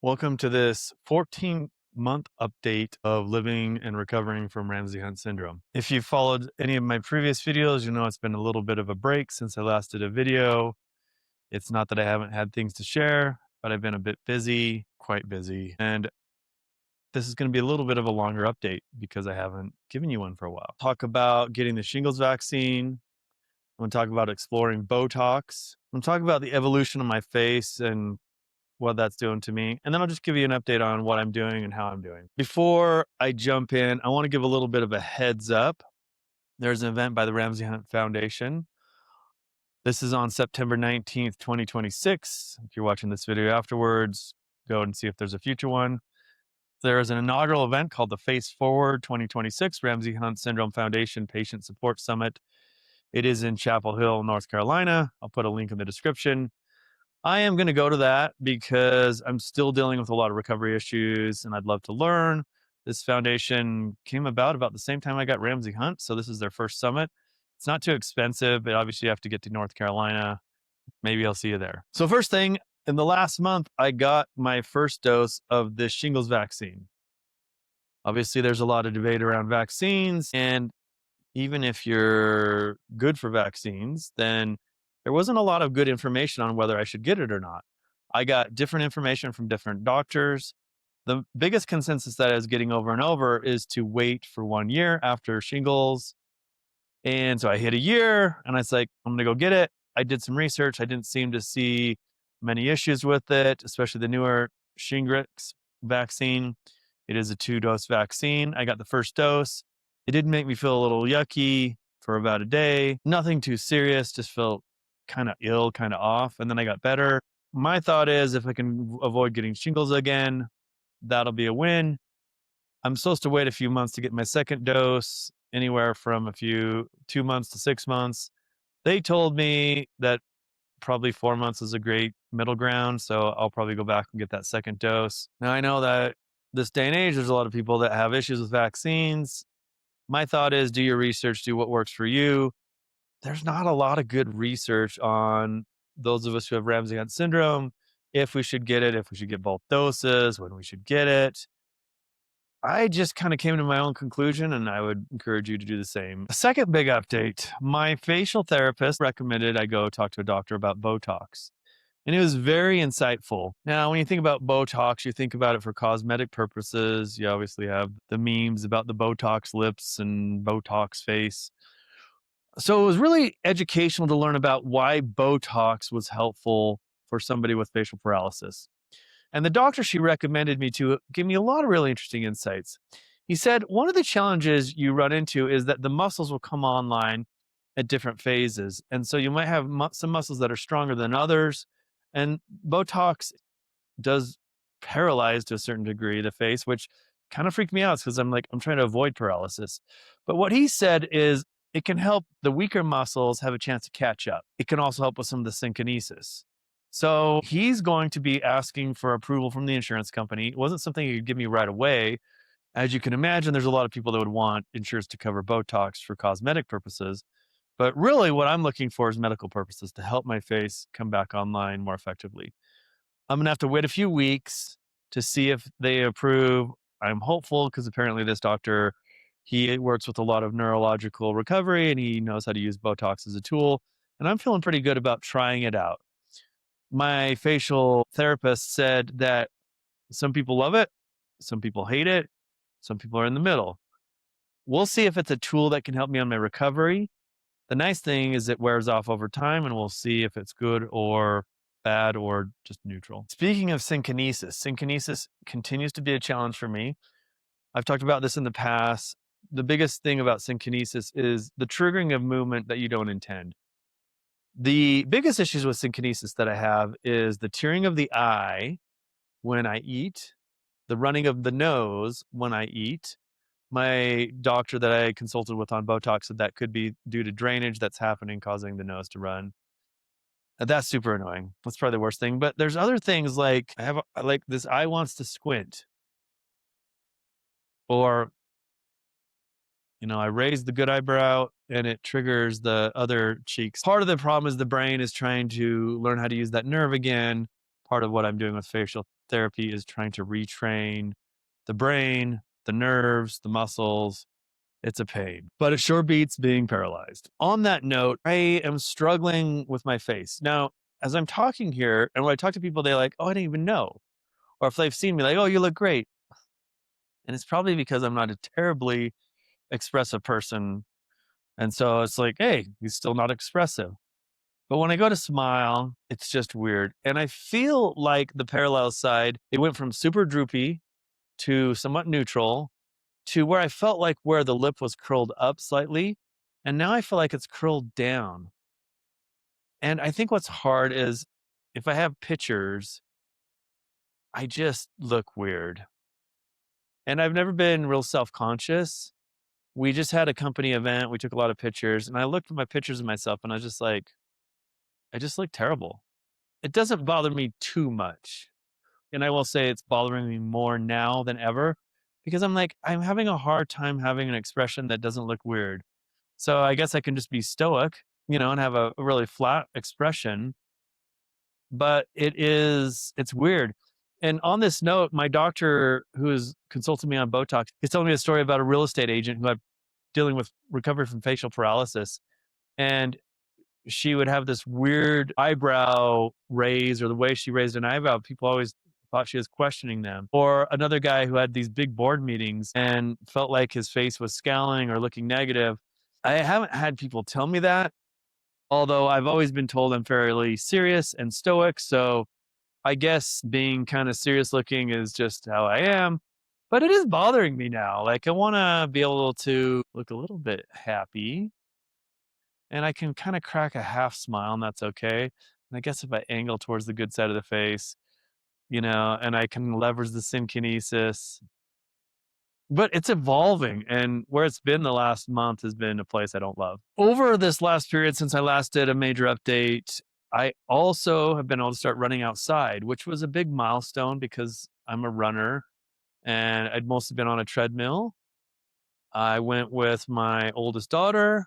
Welcome to this 14-month update of living and recovering from Ramsay Hunt Syndrome. If you've followed any of my previous videos, you know it's been a little bit of a break since I last did a video. It's not that I haven't had things to share, but I've been a bit busy, quite busy. And this is going to be a little bit of a longer update because I haven't given you one for a while. Talk about getting the shingles vaccine. I'm going to talk about exploring Botox. I'm going to talk about the evolution of my face and what that's doing to me. And then I'll just give you an update on what I'm doing and how I'm doing. Before I jump in, I want to give a little bit of a heads up. There's an event by the Ramsay Hunt Foundation. This is on September 19th, 2026. If you're watching this video afterwards, go and see if there's a future one. There is an inaugural event called the Face Forward 2026 Ramsay Hunt Syndrome Foundation Patient Support Summit. It is in Chapel Hill, North Carolina. I'll put a link in the description. I am going to go to that because I'm still dealing with a lot of recovery issues and I'd love to learn. This foundation came about the same time I got Ramsay Hunt. So this is their first summit. It's not too expensive, but obviously you have to get to North Carolina. Maybe I'll see you there. So first thing, in the last month, I got my first dose of the shingles vaccine. Obviously, there's a lot of debate around vaccines. And even if you're good for vaccines, then there wasn't a lot of good information on whether I should get it or not. I got different information from different doctors. The biggest consensus that I was getting over and over is to wait for 1 year after shingles. And so I hit a year and I was like, I'm going to go get it. I did some research. I didn't seem to see many issues with it, especially the newer Shingles vaccine. It is a 2-dose vaccine. I got the first dose. It did make me feel a little yucky for about a day. Nothing too serious, just felt kind of ill, kind of off. And then I got better. My thought is if I can avoid getting shingles again, that'll be a win. I'm supposed to wait a few months to get my second dose, anywhere from 2 months to 6 months. They told me that probably 4 months is a great middle ground. So I'll probably go back and get that second dose. Now I know that this day and age, there's a lot of people that have issues with vaccines. My thought is do your research, do what works for you. There's not a lot of good research on those of us who have Ramsay Hunt syndrome, if we should get it, if we should get both doses, when we should get it. I just kind of came to my own conclusion and I would encourage you to do the same. A second big update, my facial therapist recommended I go talk to a doctor about Botox. And it was very insightful. Now, when you think about Botox, you think about it for cosmetic purposes. You obviously have the memes about the Botox lips and Botox face. So it was really educational to learn about why Botox was helpful for somebody with facial paralysis. And the doctor she recommended me to gave me a lot of really interesting insights. He said one of the challenges you run into is that the muscles will come online at different phases. And so you might have some muscles that are stronger than others. And Botox does paralyze to a certain degree the face, which kind of freaked me out because I'm trying to avoid paralysis. But what he said is it can help the weaker muscles have a chance to catch up. It can also help with some of the synkinesis. So he's going to be asking for approval from the insurance company. It wasn't something he could give me right away. As you can imagine, there's a lot of people that would want insurance to cover Botox for cosmetic purposes. But really what I'm looking for is medical purposes to help my face come back online more effectively. I'm going to have to wait a few weeks to see if they approve. I'm hopeful because apparently this doctor, he works with a lot of neurological recovery and he knows how to use Botox as a tool. And I'm feeling pretty good about trying it out. My facial therapist said that some people love it, some people hate it, some people are in the middle. We'll see if it's a tool that can help me on my recovery. The nice thing is it wears off over time and we'll see if it's good or bad or just neutral. Speaking of synkinesis continues to be a challenge for me. I've talked about this in the past. The biggest thing about synkinesis is the triggering of movement that you don't intend. The biggest issues with synkinesis that I have is the tearing of the eye when I eat, the running of the nose when I eat. My doctor that I consulted with on Botox said that could be due to drainage that's happening, causing the nose to run. And that's super annoying. That's probably the worst thing. But there's other things like like this eye wants to squint, or I raise the good eyebrow and it triggers the other cheeks. Part of the problem is the brain is trying to learn how to use that nerve again. Part of what I'm doing with facial therapy is trying to retrain the brain, the nerves, the muscles. It's a pain, but it sure beats being paralyzed. On that note, I am struggling with my face. Now, as I'm talking here, and when I talk to people, they're like, oh, I didn't even know. Or if they've seen me, like, oh, you look great. And it's probably because I'm not a terribly expressive person. And so it's like, hey, he's still not expressive. But when I go to smile, it's just weird. And I feel like the parallel side, it went from super droopy to somewhat neutral to where I felt like where the lip was curled up slightly. And now I feel like it's curled down. And I think what's hard is if I have pictures, I just look weird. And I've never been real self-conscious. We just had a company event. We took a lot of pictures, and I looked at my pictures of myself and I was just like, I just look terrible. It doesn't bother me too much. And I will say it's bothering me more now than ever because I'm like, I'm having a hard time having an expression that doesn't look weird. So I guess I can just be stoic, and have a really flat expression. But it's weird. And on this note, my doctor who is consulting me on Botox, he's telling me a story about a real estate agent who I'm dealing with recovery from facial paralysis. And she would have this weird eyebrow raise, or the way she raised an eyebrow, people always thought she was questioning them. Or another guy who had these big board meetings and felt like his face was scowling or looking negative. I haven't had people tell me that, although I've always been told I'm fairly serious and stoic. So I guess being kind of serious looking is just how I am. But it is bothering me now. Like, I want to be able to look a little bit happy, and I can kind of crack a half smile, and that's okay. And I guess if I angle towards the good side of the face, and I can leverage the synkinesis, but it's evolving. And where it's been the last month has been a place I don't love. Over this last period, since I last did a major update, I also have been able to start running outside, which was a big milestone because I'm a runner and I'd mostly been on a treadmill. I went with my oldest daughter.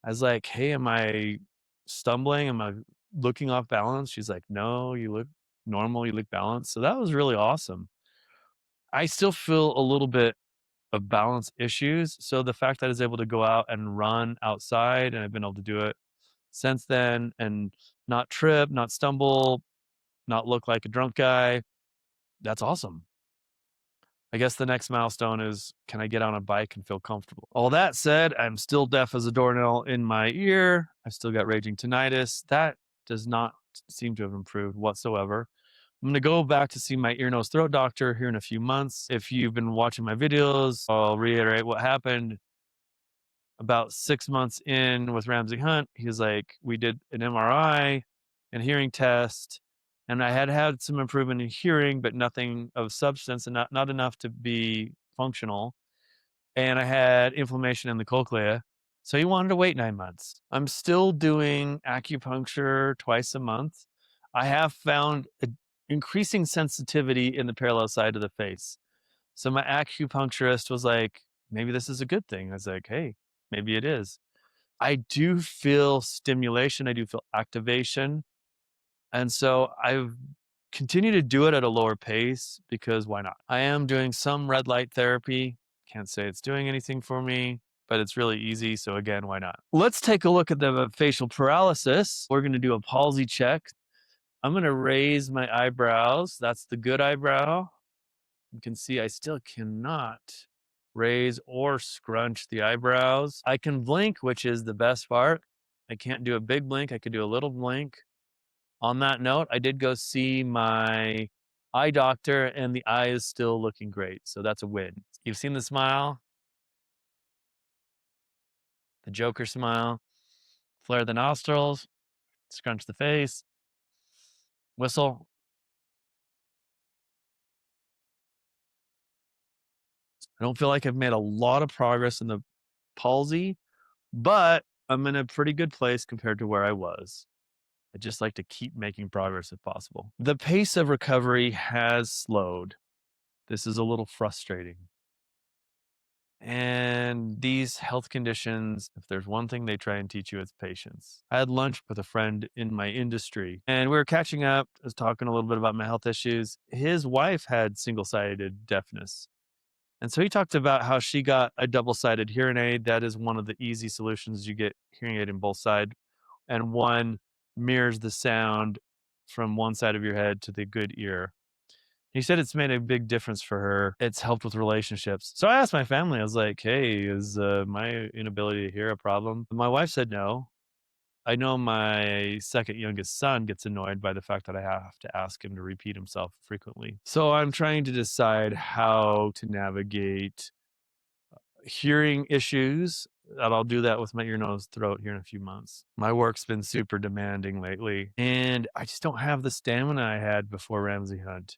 I was like, hey, am I stumbling? Am I looking off balance? She's like, no, you look normal. You look balanced. So that was really awesome. I still feel a little bit of balance issues. So the fact that I was able to go out and run outside, and I've been able to do it since then and not trip, not stumble, not look like a drunk guy, that's awesome. I guess the next milestone is, can I get on a bike and feel comfortable? All that said, I'm still deaf as a doornail in my ear. I've still got raging tinnitus. That does not seem to have improved whatsoever. I'm going to go back to see my ear, nose, throat doctor here in a few months. If you've been watching my videos, I'll reiterate what happened. About 6 months in with Ramsay Hunt, he was like, we did an MRI and hearing test, and I had some improvement in hearing, but nothing of substance and not enough to be functional. And I had inflammation in the cochlea. So he wanted to wait 9 months. I'm still doing acupuncture twice a month. I have found increasing sensitivity in the parallel side of the face. So my acupuncturist was like, maybe this is a good thing. I was like, hey, maybe it is. I do feel stimulation. I do feel activation. And so I've continued to do it at a lower pace because why not? I am doing some red light therapy. Can't say it's doing anything for me, but it's really easy. So again, why not? Let's take a look at the facial paralysis. We're going to do a palsy check. I'm going to raise my eyebrows. That's the good eyebrow. You can see I still cannot raise or scrunch the eyebrows. I can blink, which is the best part. I can't do a big blink. I could do a little blink. On that note, I did go see my eye doctor and the eye is still looking great. So that's a win. You've seen the smile, the Joker smile, flare the nostrils, scrunch the face, whistle. I don't feel like I've made a lot of progress in the palsy, but I'm in a pretty good place compared to where I was. I just like to keep making progress if possible. The pace of recovery has slowed. This is a little frustrating. And these health conditions, if there's one thing they try and teach you, it's patience. I had lunch with a friend in my industry and we were catching up. I was talking a little bit about my health issues. His wife had single-sided deafness. And so he talked about how she got a double-sided hearing aid. That is one of the easy solutions. You get hearing aid in both sides, and one mirrors the sound from one side of your head to the good ear. He said it's made a big difference for her. It's helped with relationships. So I asked my family, I was like, hey, is my inability to hear a problem? My wife said no. I know my second youngest son gets annoyed by the fact that I have to ask him to repeat himself frequently. So I'm trying to decide how to navigate hearing issues. And I'll do that with my ear, nose, throat here in a few months. My work's been super demanding lately, and I just don't have the stamina I had before Ramsay Hunt.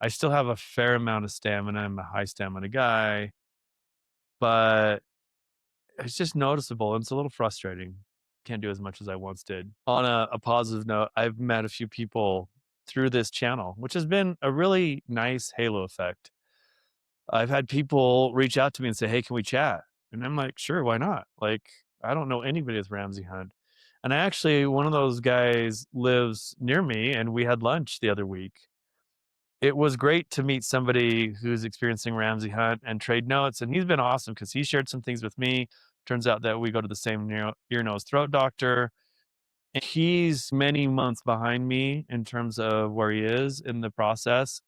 I still have a fair amount of stamina. I'm a high stamina guy, but it's just noticeable and it's a little frustrating. Can't do as much as I once did. On a positive note, I've met a few people through this channel, which has been a really nice halo effect. I've had people reach out to me and say, hey, can we chat? And I'm like, sure, why not? Like, I don't know anybody with Ramsay Hunt. And I actually, one of those guys lives near me and we had lunch the other week. It was great to meet somebody who's experiencing Ramsay Hunt and trade notes. And he's been awesome because he shared some things with me. Turns out that we go to the same ear, nose, throat doctor. And he's many months behind me in terms of where he is in the process.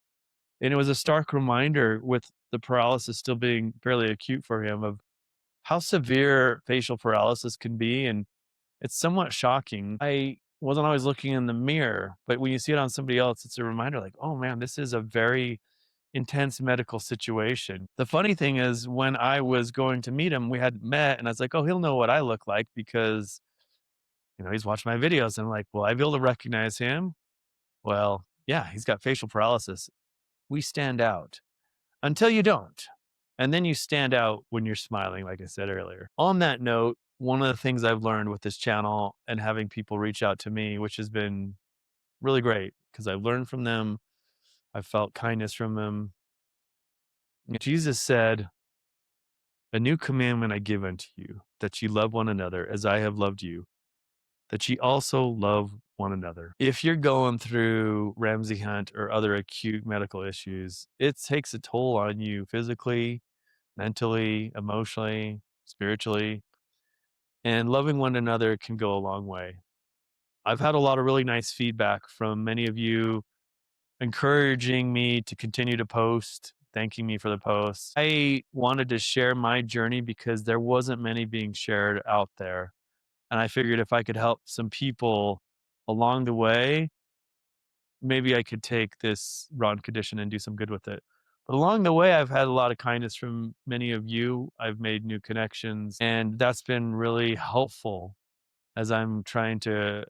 And it was a stark reminder with the paralysis still being fairly acute for him of how severe facial paralysis can be. And it's somewhat shocking. I wasn't always looking in the mirror, but when you see it on somebody else, it's a reminder like, oh man, this is a very intense medical situation. The funny thing is, when I was going to meet him, we had met, and I was like, oh, he'll know what I look like because, he's watched my videos. And I'm like, will I be able to recognize him? Well, yeah, he's got facial paralysis. We stand out until you don't. And then you stand out when you're smiling, like I said earlier. On that note, one of the things I've learned with this channel and having people reach out to me, which has been really great because I've learned from them, I've felt kindness from them. Jesus said, a new commandment I give unto you, that ye love one another as I have loved you, that ye also love one another. If you're going through Ramsay Hunt or other acute medical issues, it takes a toll on you physically, mentally, emotionally, spiritually, and loving one another can go a long way. I've had a lot of really nice feedback from many of you encouraging me to continue to post, thanking me for the posts. I wanted to share my journey because there wasn't many being shared out there. And I figured if I could help some people along the way, maybe I could take this run condition and do some good with it. But along the way, I've had a lot of kindness from many of you. I've made new connections, and that's been really helpful as I'm trying to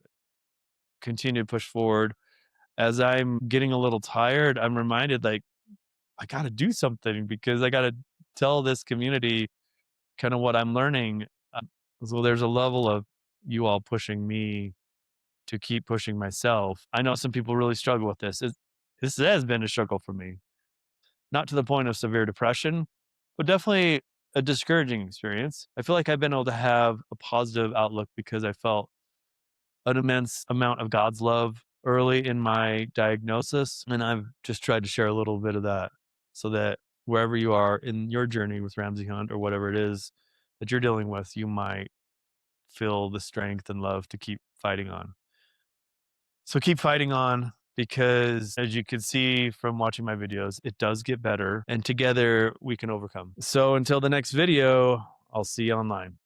continue to push forward. As I'm getting a little tired, I'm reminded like, I got to do something because I got to tell this community kind of what I'm learning. So there's a level of you all pushing me to keep pushing myself. I know some people really struggle with this. This has been a struggle for me, not to the point of severe depression, but definitely a discouraging experience. I feel like I've been able to have a positive outlook because I felt an immense amount of God's love early in my diagnosis. And I've just tried to share a little bit of that so that wherever you are in your journey with Ramsay Hunt or whatever it is that you're dealing with, you might feel the strength and love to keep fighting on. So keep fighting on because as you can see from watching my videos, it does get better and together we can overcome. So until the next video, I'll see you online.